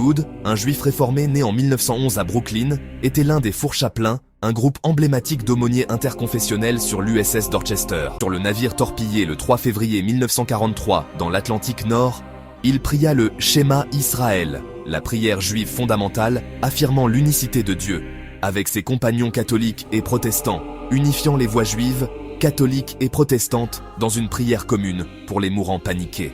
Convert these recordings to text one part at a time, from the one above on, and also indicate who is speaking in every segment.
Speaker 1: Hood, un juif réformé né en 1911 à Brooklyn, était l'un des Four Chaplains, un groupe emblématique d'aumôniers interconfessionnels sur l'USS Dorchester. Sur le navire torpillé le 3 février 1943 dans l'Atlantique Nord, il pria le Shema Israël, la prière juive fondamentale affirmant l'unicité de Dieu, avec ses compagnons catholiques et protestants, unifiant les voix juives, catholiques et protestantes dans une prière commune pour les mourants paniqués.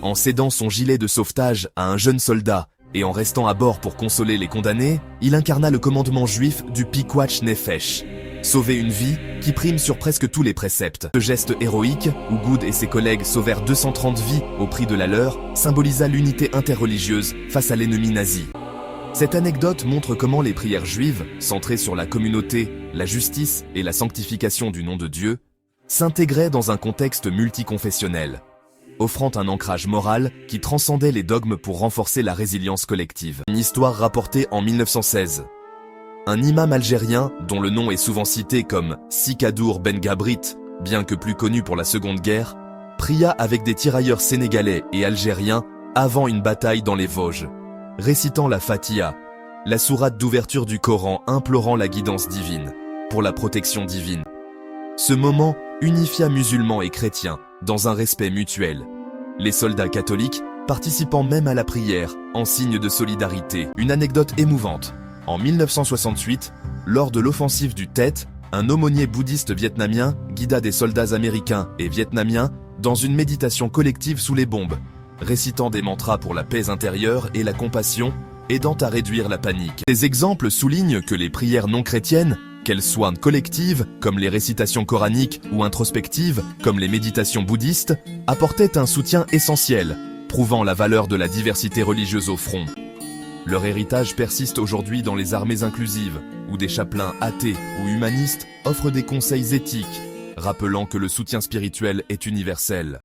Speaker 1: En cédant son gilet de sauvetage à un jeune soldat et en restant à bord pour consoler les condamnés, il incarna le commandement juif du Pikwach Nefesh. Sauver une vie qui prime sur presque tous les préceptes. Ce geste héroïque, où Good et ses collègues sauvèrent 230 vies au prix de la leur, symbolisa l'unité interreligieuse face à l'ennemi nazi. Cette anecdote montre comment les prières juives, centrées sur la communauté, la justice et la sanctification du nom de Dieu, s'intégraient dans un contexte multiconfessionnel, offrant un ancrage moral qui transcendait les dogmes pour renforcer la résilience collective. Une histoire rapportée en 1916. Un imam algérien, dont le nom est souvent cité comme Sikadour Ben Gabrit, bien que plus connu pour la Seconde Guerre, pria avec des tirailleurs sénégalais et algériens avant une bataille dans les Vosges, récitant la Fatiha, la sourate d'ouverture du Coran implorant la guidance divine, pour la protection divine. Ce moment unifia musulmans et chrétiens dans un respect mutuel. Les soldats catholiques participant même à la prière en signe de solidarité. Une anecdote émouvante. En 1968, lors de l'offensive du Tet, un aumônier bouddhiste vietnamien guida des soldats américains et vietnamiens dans une méditation collective sous les bombes, récitant des mantras pour la paix intérieure et la compassion, aidant à réduire la panique. Ces exemples soulignent que les prières non chrétiennes, qu'elles soient collectives, comme les récitations coraniques, ou introspectives, comme les méditations bouddhistes, apportaient un soutien essentiel, prouvant la valeur de la diversité religieuse au front. Leur héritage persiste aujourd'hui dans les armées inclusives, où des chapelains athées ou humanistes offrent des conseils éthiques, rappelant que le soutien spirituel est universel.